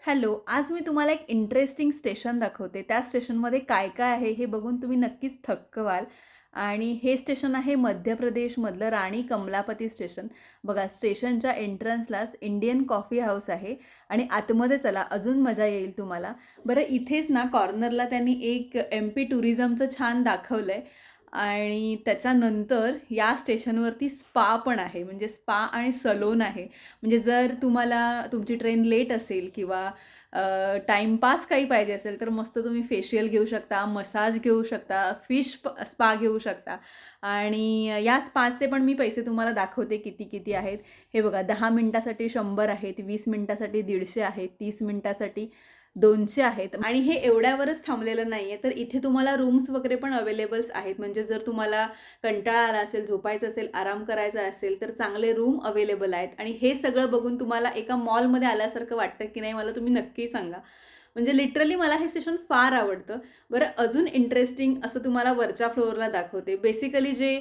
Hello, आज मी तुम्हाला एक इंटरेस्टिंग स्टेशन दाखवते. त्या स्टेशनमध्ये काय-काय आहे हे बघून तुम्ही नक्कीच थक्क व्हाल. आणि हे स्टेशन आहे मध्य प्रदेशमधलं राणी कमलापती स्टेशन. बघा, स्टेशनच्या एंट्रन्सलाच इंडियन कॉफी हाऊस आहे आणि आतमध्ये चला, अजून मजा येईल तुम्हाला. बरं, इथेच ना कॉर्नरला त्यांनी एक एम-पी टुरिझमचं छान दाखवलंय आणि त्याच्यानंतर या स्टेशनवरती स्पा पण आहे. म्हणजे स्पा आणि सलोन आहे. म्हणजे जर तुम्हाला तुमची ट्रेन लेट असेल किंवा टाईमपास काही पाहिजे असेल तर मस्त तुम्ही फेशियल घेऊ शकता, मसाज घेऊ शकता, स्पा घेऊ शकता. आणि या स्पाचे पण मी पैसे तुम्हाला दाखवते किती किती आहेत. हे बघा, 10 मिनिटासाठी 100 आहेत, 20 मिनिटासाठी 150 आहेत, 30 मिनिटासाठी 200 आहेत. आणि हे एवढ्यावरच थांबलेलं नाही आहे, तर इथे तुम्हाला रूम्स वगैरे पण अवेलेबल्स आहेत. म्हणजे जर तुम्हाला कंटाळा आला असेल, झोपायचं असेल, आराम करायचा असेल तर चांगले रूम अवेलेबल आहेत. आणि हे सगळं बघून तुम्हाला एका मॉलमध्ये आल्यासारखं वाटतं की नाही, मला तुम्ही नक्की सांगा. म्हणजे लिटरली मला हे स्टेशन फार आवडतं. बरं, अजून इंटरेस्टिंग असं तुम्हाला वरच्या फ्लोअरला दाखवते. बेसिकली जे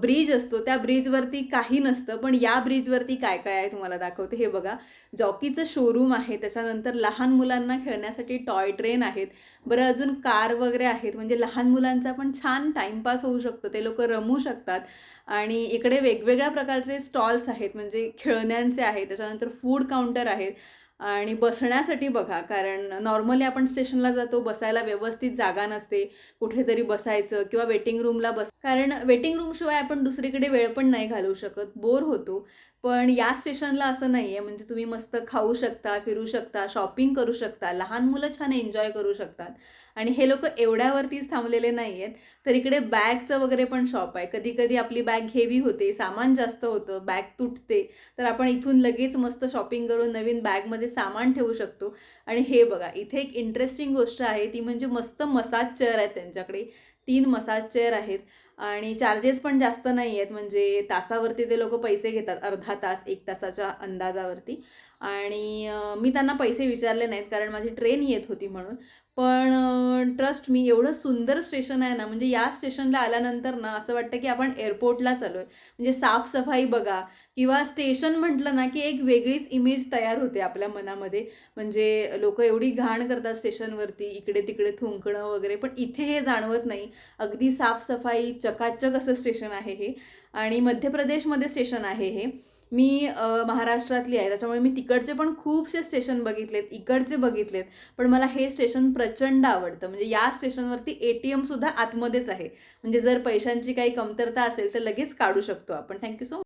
ब्रिज असतो त्या ब्रिजवरती काही नसतं, पण या ब्रिजवरती काय काय आहे तुम्हाला दाखवते. हे बघा, जॉकीचं शोरूम आहे, त्याच्यानंतर लहान मुलांना खेळण्यासाठी टॉय ट्रेन आहेत. बरं, अजून कार वगैरे आहेत, म्हणजे लहान मुलांचा पण छान टाईमपास होऊ शकतो, ते लोक रमू शकतात. आणि इकडे वेगवेगळ्या प्रकारचे स्टॉल्स आहेत, म्हणजे खेळण्यांचे आहेत, त्याच्यानंतर फूड काउंटर आहेत. आणि बसण्यासाठी बघा, कारण नॉर्मली आपण स्टेशनला जातो, बसायला व्यवस्थित जागा नसते, कुठेतरी बसायचं किंवा वेटिंग रूमला कारण वेटिंग रूमशिवाय आपण दुसरीकडे वेळ पण नाही घालवू शकत, बोर होतो. पण या स्टेशनला असं नाही आहे. म्हणजे तुम्ही मस्त खाऊ शकता, फिरू शकता, शॉपिंग करू शकता, लहान मुलं छान एन्जॉय करू शकतात. आणि हे लोक एवढ्यावरतीच थांबलेले नाही आहेत, तर इकडे बॅगचं वगैरे पण शॉप आहे. कधी कधी आपली बॅग हेवी होते, सामान जास्त होतं, बॅग तुटते, तर आपण इथून लगेच मस्त शॉपिंग करून नवीन बॅगमध्ये सामान ठेवू शकतो. आणि हे बघा, इथे एक इंटरेस्टिंग गोष्ट आहे, ती म्हणजे मस्त मसाज चेअर आहेत त्यांच्याकडे. 3 मसाज चेअर आहेत आणि चार्जेस पण जास्त नाही आहेत. म्हणजे तासावरती ते लोक पैसे घेतात, अर्धा तास 1 तासाच्या अंदाजावरती. आणि मी त्यांना पैसे विचारले नाहीत, कारण माझी ट्रेन येत होती म्हणून. पण ट्रस्ट मी, एवढं सुंदर स्टेशन आहे ना, म्हणजे या स्टेशनला आल्यानंतर ना असं वाटतं की आपण एअरपोर्टलाच आलो आहे. म्हणजे साफसफाई बघा, किंवा स्टेशन म्हटलं ना की एक वेगळीच इमेज तयार होते आपल्या मनामध्ये. म्हणजे लोक एवढी घाण करतात स्टेशनवरती, इकडे तिकडे थुंकणं वगैरे, पण इथे हे जाणवत नाही. अगदी साफसफाई, चकाचक असं स्टेशन आहे हे. आणि मध्य प्रदेशमध्ये स्टेशन आहे हे. मी महाराष्ट्रातली आहे, त्याच्यामुळे मी तिकडचे पण खूपसे स्टेशन बघितलेत, इकडचे बघितलेत. पण मला हे स्टेशन प्रचंड आवडतं. म्हणजे या स्टेशनवरती ATM सुद्धा आतमध्येच आहे. म्हणजे जर पैशांची काही कमतरता असेल तर लगेच काढू शकतो आपण. Thank you so much.